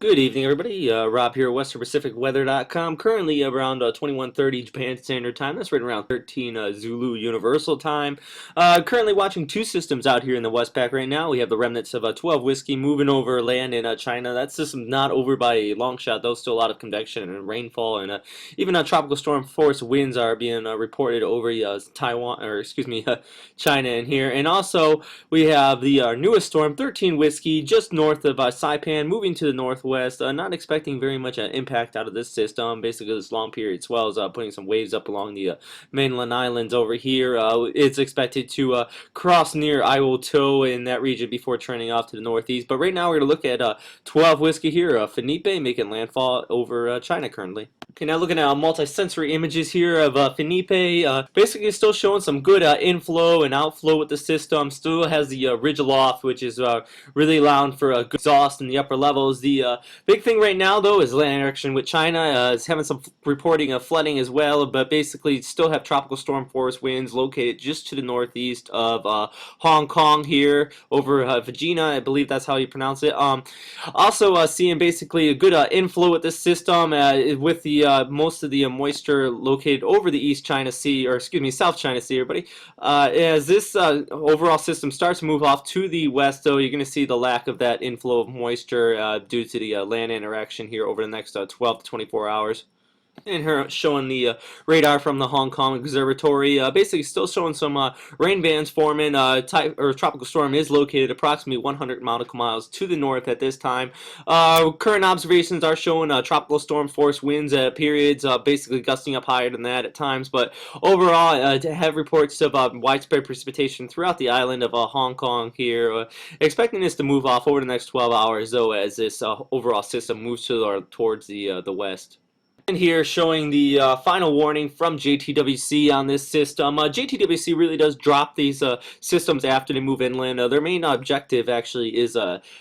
Good evening, everybody. Rob here, WesternPacificWeather.com. Currently around 21:30 Japan Standard Time. That's right around 13 Zulu Universal Time. Currently watching two systems out here in the Westpac right now. We have the remnants of 12 Whiskey moving over land in China. That system's not over by a long shot, though. Still a lot of convection and rainfall, and even tropical storm force winds are being reported over Taiwan, or excuse me, China in here. And also we have the newest storm, 13 Whiskey, just north of Saipan, moving to the northwest. Not expecting very much impact out of this system. Basically, this long period swells putting some waves up along the mainland islands over here. It's expected to cross near Iwoto in that region before turning off to the northeast. But right now, we're going to look at 12 Whiskey here, Fanapi, making landfall over China currently. Okay, now looking at multi-sensory images here of Fanapi. Basically, still showing some good inflow and outflow with the system. Still has the ridge aloft, which is really allowing for a good exhaust in the upper levels. The big thing right now, though, is land interaction with China. Is having some reporting of flooding as well, but basically still have tropical storm force winds located just to the northeast of Hong Kong here, over Virginia. I believe that's how you pronounce it. Also seeing basically a good inflow with this system with the most of the moisture located over the East China Sea, or excuse me, South China Sea, everybody. As this overall system starts to move off to the west, though, you're going to see the lack of that inflow of moisture due to the land interaction here over the next 12 to 24 hours. And here showing the radar from the Hong Kong Observatory. Basically still showing some rain bands forming. Tropical storm is located approximately 100 nautical miles to the north at this time. Current observations are showing tropical storm force winds at periods, basically gusting up higher than that at times. But overall, to have reports of widespread precipitation throughout the island of Hong Kong here. Expecting this to move off over the next 12 hours, though, as this overall system moves towards the west. And here showing the final warning from JTWC on this system. JTWC really does drop these systems after they move inland. Their main objective actually is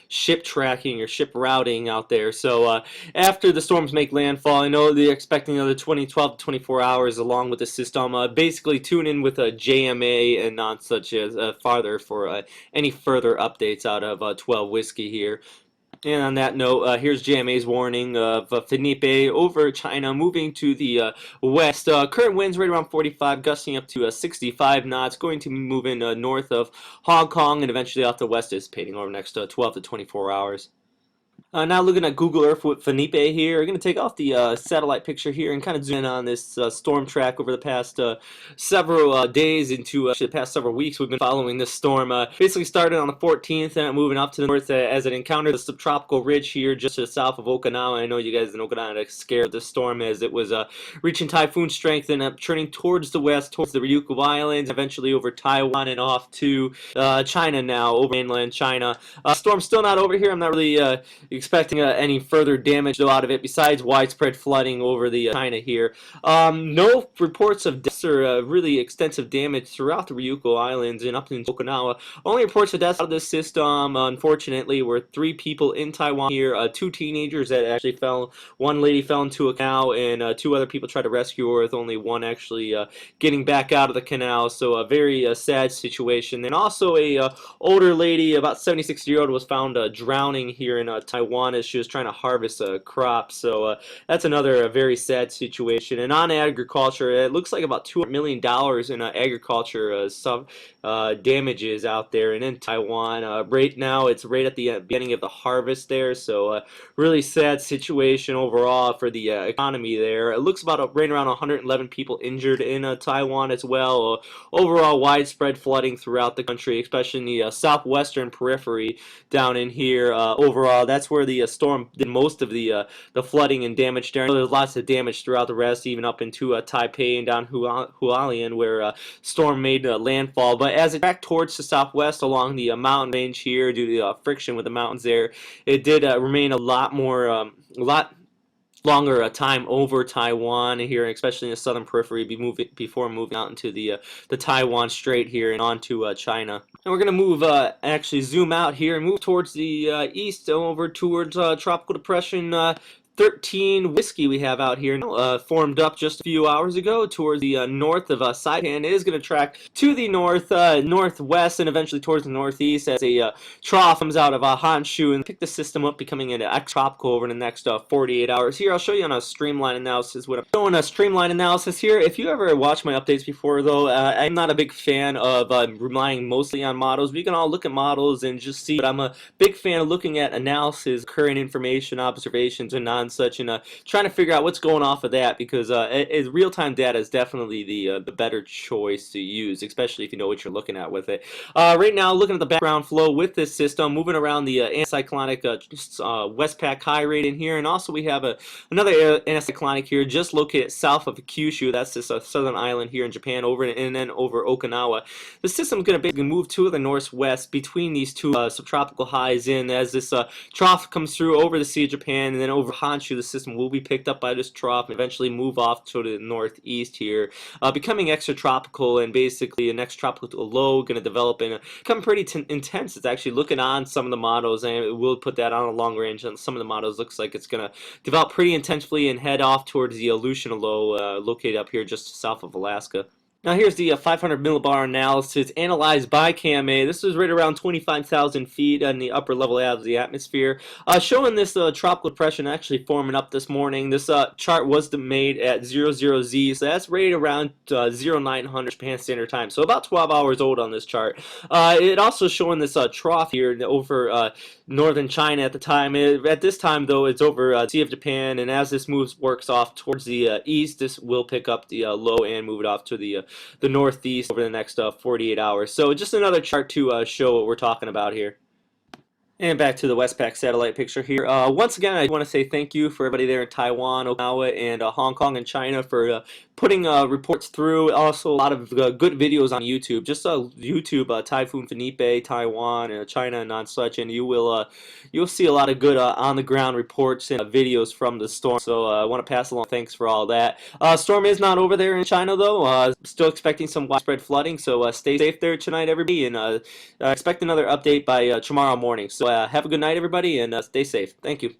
ship tracking or ship routing out there. So after the storms make landfall, I know they're expecting another 12 to 24 hours along with the system. Basically tune in with a JMA and not such as farther for any further updates out of 12 Whiskey here. And on that note, here's JMA's warning of Fanapi over China moving to the west. Current winds right around 45, gusting up to 65 knots. Going to be moving north of Hong Kong and eventually off the west, dissipating over the next 12 to 24 hours. Now looking at Google Earth with Fanapi here. I'm going to take off the satellite picture here and kind of zoom in on this storm track over the past several days into the past several weeks. We've been following this storm. Basically started on the 14th and moving up to the north as it encountered the subtropical ridge here just to the south of Okinawa. I know you guys in Okinawa are scared of this storm as it was reaching typhoon strength and turning towards the west, towards the Ryukyu Islands, eventually over Taiwan and off to China now, over mainland China. Storm's still not over here. I'm not really expecting any further damage though out of it besides widespread flooding over the China here. No reports of deaths or really extensive damage throughout the Ryukyu Islands and up in Okinawa. Only reports of deaths out of this system, unfortunately, were 3 people in Taiwan here. 2 teenagers that actually fell. One lady fell into a canal and 2 other people tried to rescue her, with only one actually getting back out of the canal. So a very sad situation. And also a older lady, about 76-year-old, was found drowning here in Taiwan as she was trying to harvest a crop. So that's another very sad situation. And on agriculture, it looks like about $200 million in agriculture damages out there. And in Taiwan, right now, it's right at the beginning of the harvest there. So really sad situation overall for the economy there. It looks about right around 111 people injured in Taiwan as well. Overall, widespread flooding throughout the country, especially in the southwestern periphery down in here. Overall, that's where the storm did most of the flooding and damage there. There's lots of damage throughout the rest, even up into Taipei and down Hualien, where storm made landfall. But as it tracked towards the southwest along the mountain range here, due to the friction with the mountains there, it did remain a lot longer time over Taiwan here, especially in the southern periphery, before moving out into the Taiwan Strait here and onto China. And we're going to move, actually zoom out here and move towards the east over towards Tropical Depression 13 whiskey we have out here, formed up just a few hours ago towards the north of Saipan. It is going to track to the northwest, and eventually towards the northeast as a trough comes out of Honshu and pick the system up, becoming an extratropical over the next 48 hours. Here, I'll show you on a streamline analysis. What I'm showing a streamline analysis here. If you ever watched my updates before, though, I'm not a big fan of relying mostly on models. We can all look at models and just see, but I'm a big fan of looking at analysis, current information, observations, and non-such, and trying to figure out what's going off of that, because real-time data is definitely the better choice to use, especially if you know what you're looking at with it. Right now, looking at the background flow with this system, moving around the anticyclonic Westpac high rate in here, and also we have another anticyclonic here just located south of Kyushu. That's this southern island here in Japan, and then over Okinawa. The system's going to basically move to the northwest between these two subtropical highs in as this trough comes through over the Sea of Japan, and then over Honshu. The system will be picked up by this trough and eventually move off to the northeast here, becoming extratropical, and basically an extratropical low going to develop and become pretty intense. It's actually looking on some of the models, and we'll put that on a long range. And some of the models looks like it's going to develop pretty intensely and head off towards the Aleutian low located up here just south of Alaska. Now here's the 500 millibar analysis analyzed by CAMA. This is right around 25,000 feet in the upper level of the atmosphere, showing this tropical depression actually forming up this morning. This chart was made at 00Z, so that's right around 0900 Japan Standard Time, so about 12 hours old on this chart. It also showing this trough here over northern China at the time. At this time, though, it's over Sea of Japan, and as this works off towards the east, this will pick up the low and move it off to the northeast over the next 48 hours. So just another chart to show what we're talking about here. And back to the Westpac satellite picture here. Once again, I want to say thank you for everybody there in Taiwan, Okinawa, and Hong Kong and China for putting reports through. Also, a lot of good videos on YouTube. Just YouTube, Typhoon Fanapi, Taiwan, China, and such, and you'll see a lot of good on-the-ground reports and videos from the storm. So I want to pass along thanks for all that. Storm is not over there in China, though. Still expecting some widespread flooding, so stay safe there tonight, everybody, and expect another update by tomorrow morning. So have a good night, everybody, and stay safe. Thank you.